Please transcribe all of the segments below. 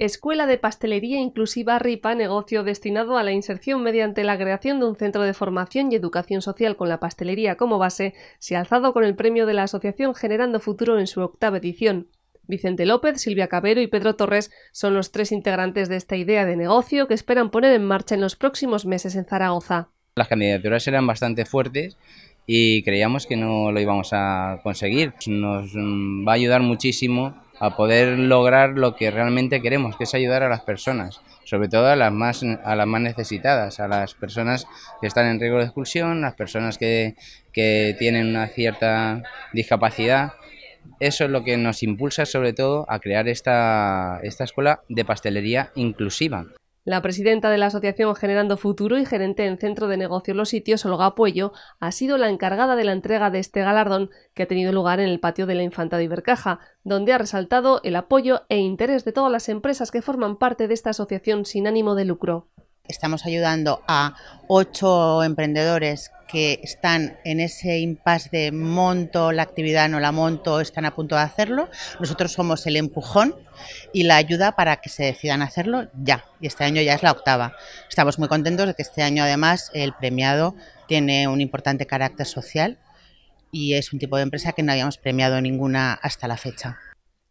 Escuela de Pastelería Inclusiva RIPA, negocio destinado a la inserción mediante la creación de un centro de formación y educación social con la pastelería como base, se ha alzado con el premio de la Asociación Generando Futuro en su 8ª edición. Vicente López, Silvia Cabero y Pedro Torres son los 3 integrantes de esta idea de negocio que esperan poner en marcha en los próximos meses en Zaragoza. Las candidaturas eran bastante fuertes y creíamos que no lo íbamos a conseguir. Nos va a ayudar muchísimo a poder lograr lo que realmente queremos, que es ayudar a las personas, sobre todo a las más necesitadas, a las personas que están en riesgo de exclusión, las personas que tienen una cierta discapacidad. Eso es lo que nos impulsa sobre todo a crear esta escuela de pastelería inclusiva. La presidenta de la Asociación Generando Futuro y gerente en Centro de Negocios Los Sitios, Olga Puello, ha sido la encargada de la entrega de este galardón que ha tenido lugar en el patio de la Infanta de Ibercaja, donde ha resaltado el apoyo e interés de todas las empresas que forman parte de esta asociación sin ánimo de lucro. Estamos ayudando a 8 emprendedores que están en ese impasse de monto la actividad, no la monto, están a punto de hacerlo. Nosotros somos el empujón y la ayuda para que se decidan hacerlo ya. Y este año ya es la 8ª. Estamos muy contentos de que este año además el premiado tiene un importante carácter social y es un tipo de empresa que no habíamos premiado ninguna hasta la fecha.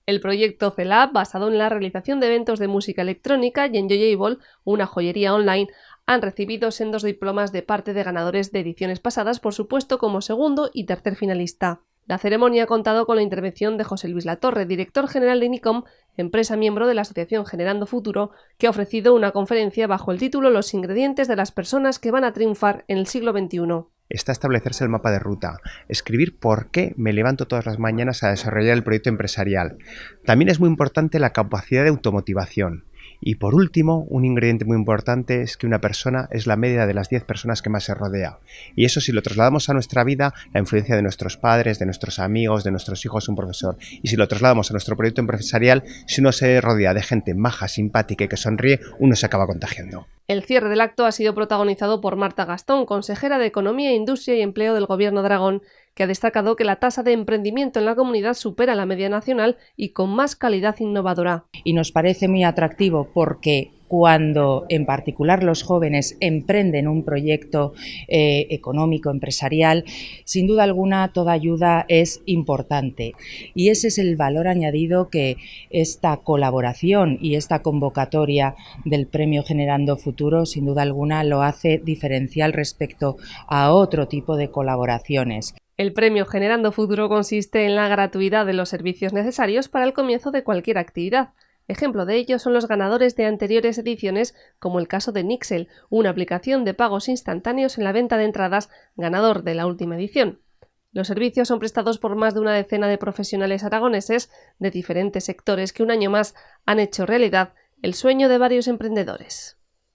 El proyecto CELAB, basado en la realización de eventos de música electrónica, y Enjoyable, una joyería online, han recibido sendos diplomas de parte de ganadores de ediciones pasadas, por supuesto como segundo y tercer finalista. La ceremonia ha contado con la intervención de José Luis Latorre, director general de Nicom, empresa miembro de la Asociación Generando Futuro, que ha ofrecido una conferencia bajo el título Los ingredientes de las personas que van a triunfar en el siglo XXI. Está establecerse el mapa de ruta, escribir por qué me levanto todas las mañanas a desarrollar el proyecto empresarial. También es muy importante la capacidad de automotivación. Y por último, un ingrediente muy importante es que una persona es la media de las 10 personas que más se rodea. Y eso, si lo trasladamos a nuestra vida, la influencia de nuestros padres, de nuestros amigos, de nuestros hijos, un profesor. Y si lo trasladamos a nuestro proyecto empresarial, si uno se rodea de gente maja, simpática y que sonríe, uno se acaba contagiando. El cierre del acto ha sido protagonizado por Marta Gastón, consejera de Economía, Industria y Empleo del Gobierno de Aragón, que ha destacado que la tasa de emprendimiento en la comunidad supera la media nacional y con más calidad innovadora. Y nos parece muy atractivo porque cuando en particular los jóvenes emprenden un proyecto económico, empresarial, sin duda alguna toda ayuda es importante. Y ese es el valor añadido que esta colaboración y esta convocatoria del Premio Generando Futuro sin duda alguna lo hace diferencial respecto a otro tipo de colaboraciones. El premio Generando Futuro consiste en la gratuidad de los servicios necesarios para el comienzo de cualquier actividad. Ejemplo de ello son los ganadores de anteriores ediciones, como el caso de Nixel, una aplicación de pagos instantáneos en la venta de entradas, ganador de la última edición. Los servicios son prestados por más de una decena de profesionales aragoneses de diferentes sectores que un año más han hecho realidad el sueño de varios emprendedores.